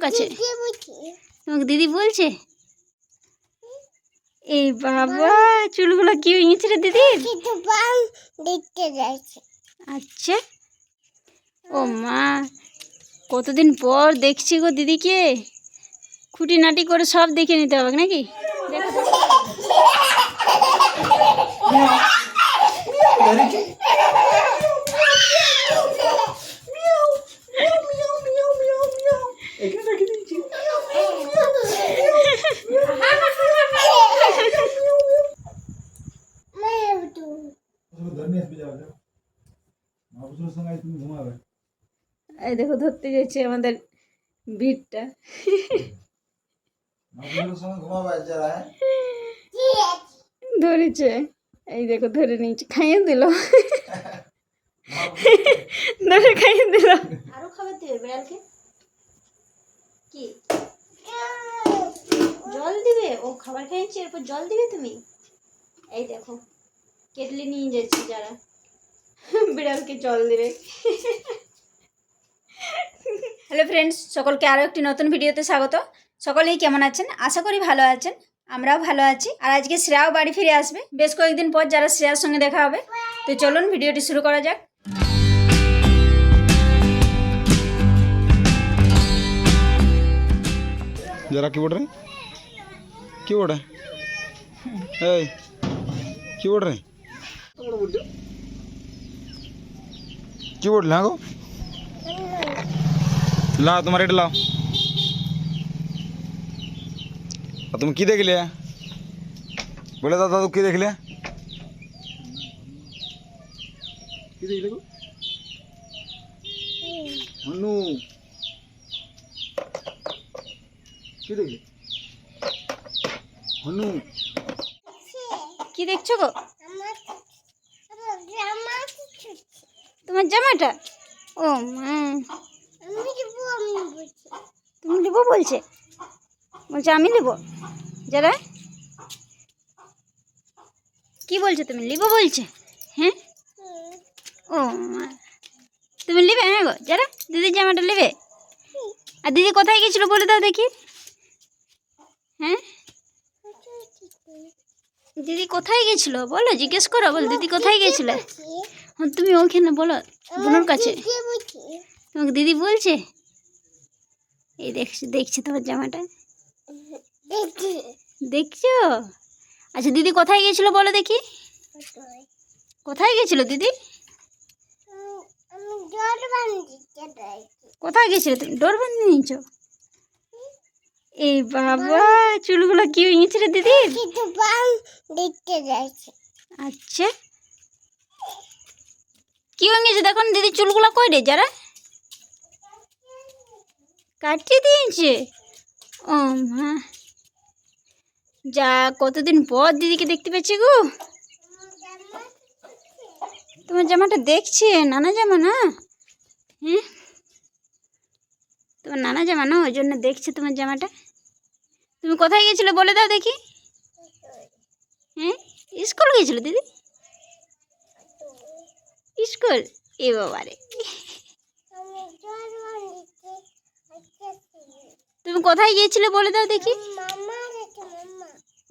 কাছে তোমাকে দিদি বলছে। এই বাবা চুলগুলো কি হয়েছে রে দিদি? আচ্ছা ও মা, কতদিন পর দেখছি গো দিদিকে। খুঁটিনাটি করে সব দেখে নিতে হবে নাকি? এই দেখো ধরতে যাচ্ছে আমাদের ভিড়টা। ধরেছে, এই দেখো ধরে নিয়েছে, খাইয়ে দিল। ধরে খাইয়ে দিল। আরো খাবার দিবে বিড়ালকে? কি জল দিবে? ও খাবার খাইয়েছে এরপর জল দিবে তুমি? এই দেখো কেটলি নিয়ে যাচ্ছে যারা, বিড়ালকে জল দিবে। হ্যালো ফ্রেন্ডস, সকলকে আরও একটি নতুন ভিডিওতে স্বাগত। সকলেই কেমন আছেন? আশা করি ভালো আছেন, আমরাও ভালো আছি। আর আজকে শ্রেয়াও বাড়ি ফিরে আসবে, বেশ কয়েকদিন পর যারা শ্রেয়ার সঙ্গে দেখা হবে। তো চলুন ভিডিওটি শুরু করা যাক। जरा की बोल रहे क्यों बोल रहे क्यों बोल रहे क्यों बोल रहे गो ला तुम्हारे रेट लाओ। तुम की देख लिया? बोले दादा तू की देख लिया? की देख लिया मनु? কি দেখলে হনু? কি দেখছো গো? তোমার জামাটা? ও মা, তুমি লিবো বলছে? বলছে আমি লিবো? যারা কি বলছে? তুমি লিবো বলছে? হ্যাঁ ও মা, তুমি লিবে? হ্যাঁ গো যারা দিদির জামাটা লিবে? আর দিদি কোথায় গেছিল বলে দাও দেখি। হ্যাঁ দিদি কোথায় গেছিল বলো, জিজ্ঞেস করো, বল দিদি কোথায় গেছিল? হ্যাঁ তুমি ওখানে বলো বোনের কাছে। তোমাকে দিদি বলছে? এই দেখছি তোমার জামাটা দেখছো? আচ্ছা দিদি কোথায় গেছিল বলো দেখি। কোথায় গেছিল দিদি? কোথায় গেছিল তুমি? ডোর বাঁধে নিয়েছো? এই বাবা চুলগুলো কি হয়েছে রে দিদি? আচ্ছা কি হয়ে গেছে দেখুন দিদি, চুলগুলো কই রে? যারা কাটিয়ে দিয়েছে? ও মা, যা কতদিন পর দিদিকে দেখতে পেয়েছি গো। তোমার জামাটা দেখছি নানা জামা না? হ্যাঁ তোমার নানা জামা না, ওই জন্য দেখছি তোমার জামাটা। তুমি কোথায় গেছিলে বলে দাও দেখি। হ্যাঁ স্কুল গেছিল দিদি? স্কুল? এ বাবারে, তুমি কোথায় গিয়েছিলে বলে দাও দেখি।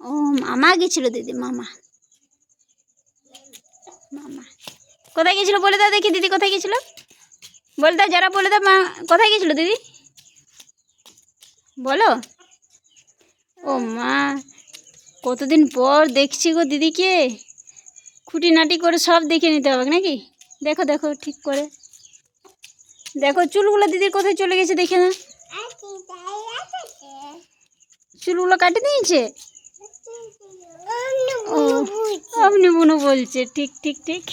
ও মামা গেছিল দিদি, মামা মামা কোথায় গেছিল বলে দাও দেখি। দিদি কোথায় গেছিল বলে দাও, যারা বলে দাও মা কোথায় গেছিল দিদি বলো। ও মা, কতদিন পর দেখছি গো দিদিকে। খুঁটিনাটি করে সব দেখে নিতে হবে নাকি? দেখো দেখো ঠিক করে দেখো চুলগুলো দিদির কোথায় চলে গেছে দেখে না। চুলগুলো কাটে দিয়েছে? ও আপনি বুনু বলছে, ঠিক ঠিক ঠিক।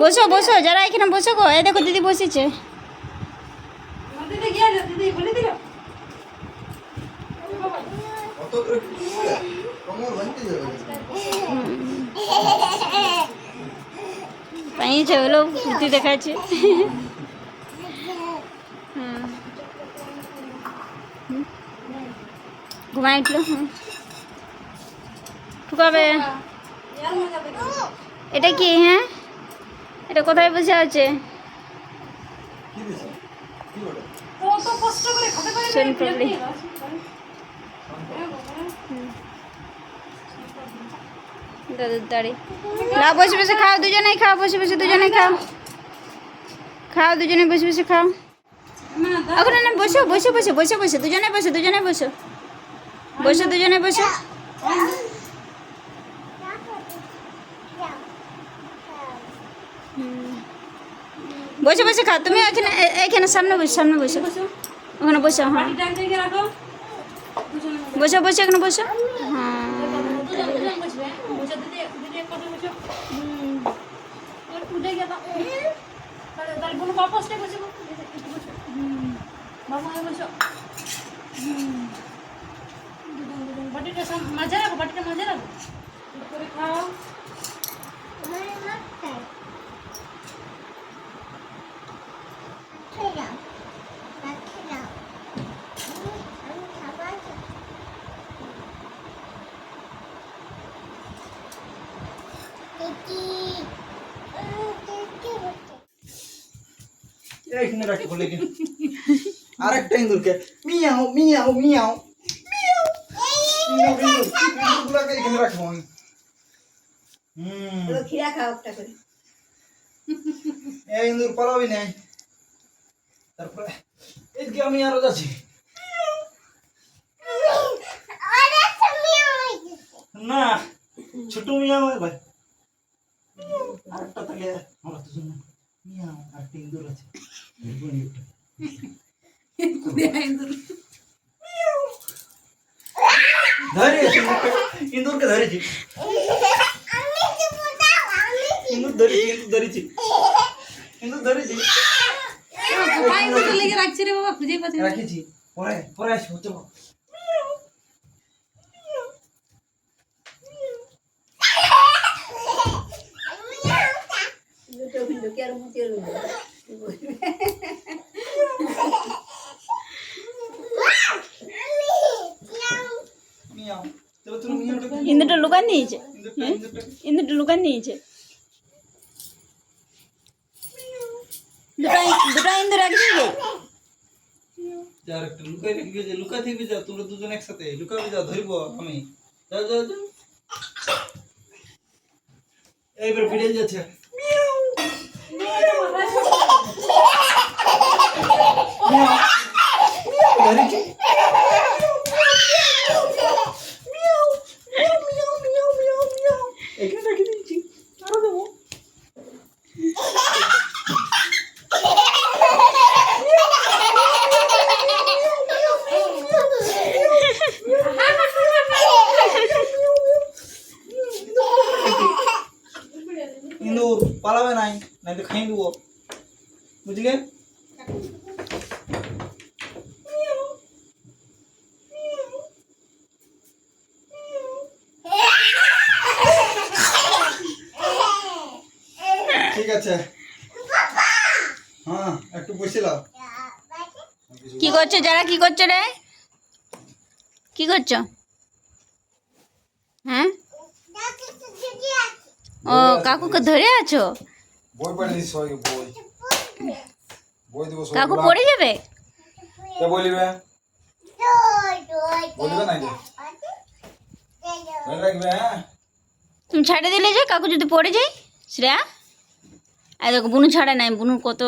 বসো বসো যারা এখানে বসো গো। এই দেখো দিদি বসেছে। পাইছে হলো কুর্তি দেখাচ্ছে। ঘুমাই উঠলো ঠুকাবে। এটা কি? হ্যাঁ, এটা কোথায় বসে আছে? শোন পাপড়ি। দাদুর দাড়ি। না, বসে বসে খাও, দুজনেই খাও, বসে বসে দুজনেই খাও। খাও দুজনে, বসে বসে খাও। ওখানে না, বসো বসে বসে বসে বসে দুজনে বসো, দুজনে বসো, বসো দুজনে বসো। বসে বসে খাও। তুমি এখানে, এখানে সামনে বসো, সামনে বসো, ওখানে বসো। হ্যাঁ, বসো বসো, এখানে বসো। হ্যাঁ, মাঝে রাখো, বাটিটা মাঝে রাখো করে খাও। এইখানে রাখি বলে কি আরেকটা ইঁদুরকে মিয়াও মিয়াও মিয়াও মিয়াও ইঁদুরগুলোকে এখানে রাখবো আমি। খিরা খাও একটা করে। এই ইঁদুর পালাবি নাই। তারপরে এদিকে আমি আরো যাচ্ছি না, ছোট মিয়াও ভাই আরেকটা থাকে আমরা তো জন্য মিয়াও আরেকটা ইঁদুর আছে ধরেছি ইঁদুরকে ধরেছি ইঁদুর ধরেছি ইঁদুর ধরেছি ইঁদুর ধরেছি রাখছি রে বাবা, খুঁজে পাচ্ছি রাখেছি। পরে পরে আসবো চলো। মিয়াও চলো তুমি মিয়াওটা ইন্দুটা লুকান নিয়েছে, ইঁদুরটা ইন্দুটা লুকান নিয়েছে। দুটা ইন্দু রাখবি গে? যার একটা লুকাই রাখবি, যে লুকাই থাকবি, যাও তোমরা দুজন একসাথে লুকাবি, যাও ধরবো আমি। যাও যাও যাও এইবার ফিরে যাচ্ছে। মিয়াও মিয়াও ধরেছি এখানে রেখে দিয়েছি, আরো দেবো। ইন্দুর পালাবে নাই, নাই তো খাই দেবো, বুঝলে? ঠিক আছে, হ্যাঁ একটু বসিলাম। কি করছো যারা, কি করছো রে? কি করছো? হ্যাঁ, ও কাকুকে ধরে আছো? বই পড়ে দিস সবাইকে, বই বই দিব সবাই। কাকু পড়ে যাবে? কে বলিবে? বলিবে নাকি? ধরে রাখবে। হ্যাঁ তুমি ছাড়ে দিলে যে কাকু যদি পড়ে যায়, শ্রেয়া। আর দেখো বুনু ছাড়ে নাই, বুনুর কত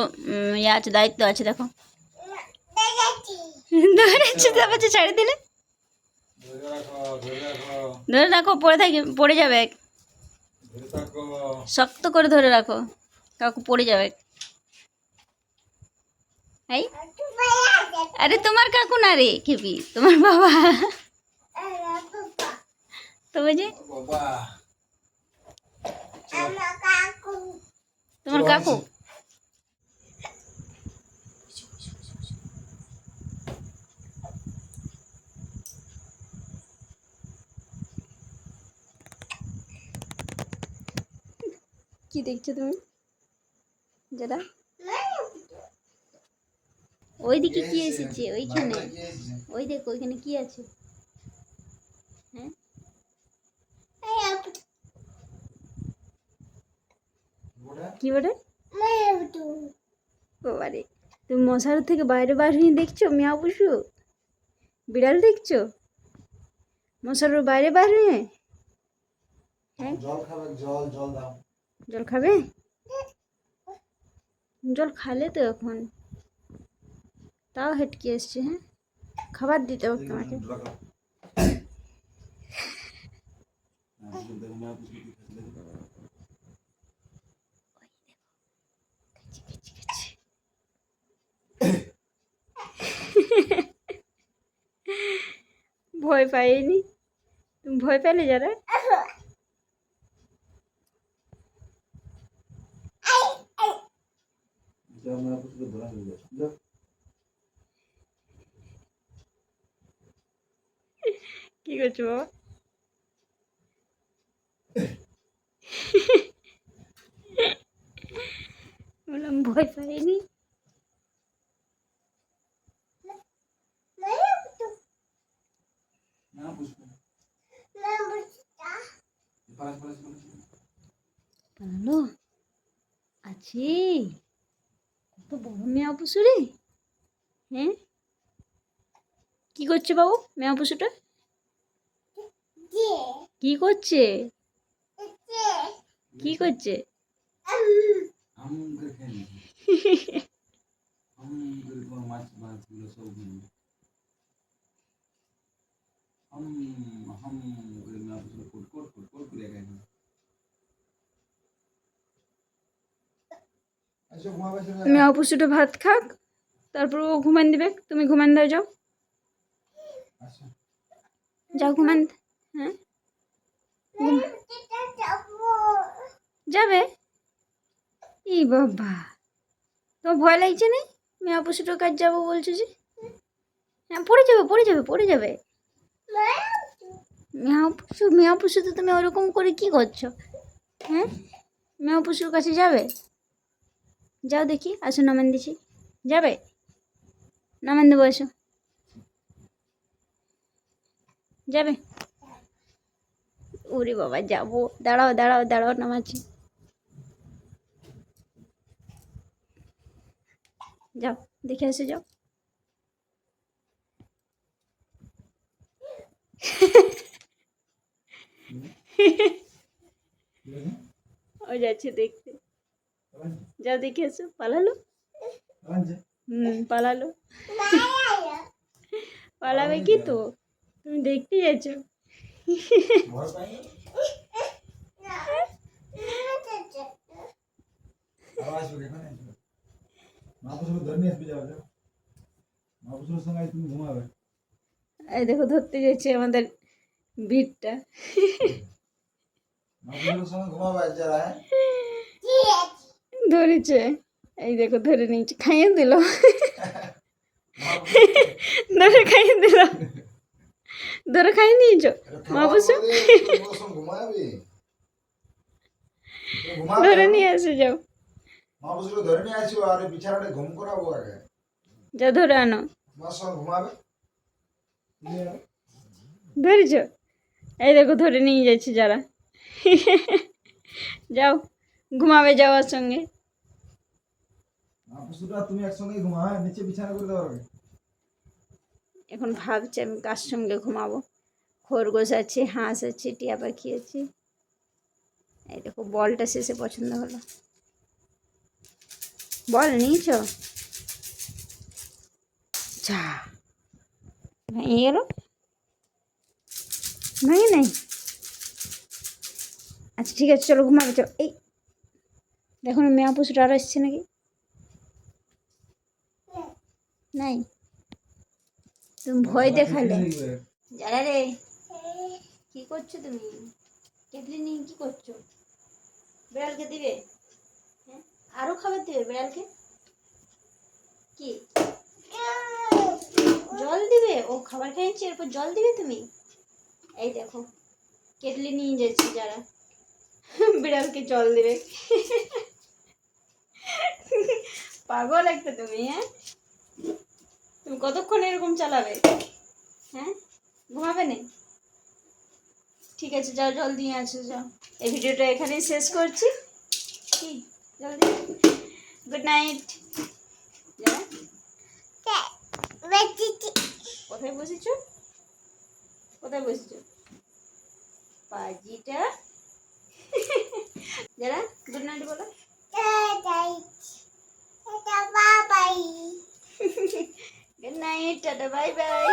ইয়ে আছে, দায়িত্ব আছে, দেখো ধরেছে, তারপর ছাড়ে দিলে। ধরে রাখো, ধরে রাখো, ধরে রাখো, পড়ে থাকি, পড়ে যাবে। ধরে থাকো। শক্ত করে ধরে রাখো, কাকু পড়ে যাবে। এই, আরে তোমার কাকু না রে খেপি, তোমার বাবা। তো বুঝি বাবা তোমার কাকু। কি দেখছো তুমি যারা? ওইদিকে কি এসেছে? ওইখানে, ওই দেখো ওইখানে কি আছে। হ্যাঁ, কি বলে বাবারে, তুমি মশার থেকে বাইরে বার হয়ে দেখছো মিয়া পশু? বিড়াল দেখছো মশার বাইরে বার হয়ে? হ্যাঁ, জল খাবে, জল জল দাও। জল খাবে? জল খালে তো এখন, তাও হেঁটকে এসছে। হ্যাঁ, খাবার দিতে হবে তোমাকে। ভয় পাইনি? তুমি ভয় পেলে যারা? কি করছো বাবা? বললাম ভয় পাইনি? পালালো? আছি? কত বড় মেয়া পশু রে! হ্যাঁ, কি করছে বাবু মেয়া পশুটা? কি করছে? কি করছে? মেয়া পশুটা ভাত খাক, তারপর ও ঘুমান দিবে। তুমি ঘুমান দাও, যাও যাও ঘুমান। হ্যাঁ, যাবে? ই বাবা, তোমার ভয় লাগছে না? মেয়া পশুটার কাজ যাবো বলছো যে? হ্যাঁ, পড়ে যাবে পড়ে যাবে পড়ে যাবে। মেয়া পশু তো তুমি ওরকম করে কি করছো? হ্যাঁ, মেয়া পশুর কাছে যাবে? যাও দেখি, আসো নামান দিছি। যাবে? নামান দেবো, আসো। যাবে? ওরে বাবা, যাবো, দাঁড়াও দাঁড়াও দাঁড়াও, নামাচ্ছি। যাও দেখে আসো, যাও। ও যাচ্ছে দেখতে, যাও দেখে এসো। পালালো? পালালো। পালাবে কি তো, তুমি দেখতে যাচ্ছ? এই দেখো, ধরতে যাচ্ছে আমাদের ভিড়টা। ধরেছে, এই দেখো ধরে নিয়েছে, খাইয়ে দিল। ধরে খাইয়ে দিল, ধরে খাইয়ে নিয়েছ মা বসে। ধরে নিয়ে আসে, যাও যা ধরে আনো। ধরেছ? এই দেখো ধরে নিয়ে যাচ্ছে যারা। যাও ঘুমাবে, যাওয়ার সঙ্গে। তুমি একসঙ্গে ঘুমা, নিচে বিছানা করে দেওয়ার আগে। এখন ভাবছি আমি কার সঙ্গে ঘুমাবো। খরগোশ আছে, হাঁস আছে, টিয়া পাখি আছে। এই দেখো বলটা শেষে পছন্দ হলো। বল নিয়েছ? যা, ভেঙে গেল? ভেঙে নাই? আচ্ছা ঠিক আছে, চলো ঘুমাবে, চলো। এই দেখো না, মেয়া পশুটা আরো এসছে নাকি? নাই? তুমি ভয় দেখালে যারা রে। কি করছো তুমি? কেটলি নিয়ে কি করছো? বিড়ালকে দিবে? হ্যাঁ, আরো খাবার দিবে বিড়ালকে? কি জল দিবে? ও খাবার খাইছে, এরপর জল দিবে তুমি? এই দেখো কেটলি নিয়ে যাচ্ছে যারা, বিড়ালকে জল দিবে। পাগল একটা তুমি। হ্যাঁ, তুমি কতক্ষণ এরকম চালাবে? হ্যাঁ, ঘুমাবে না? ঠিক আছে, যাও জল দিয়ে আসো, যাও। এই ভিডিওটা এখানেই শেষ করছি। কি জলদি গুড নাইট। কোথায় বসেছো? কোথায় বসেছো পাজিটা? যারা গুড নাইট বলো। Good night, tata, bye bye.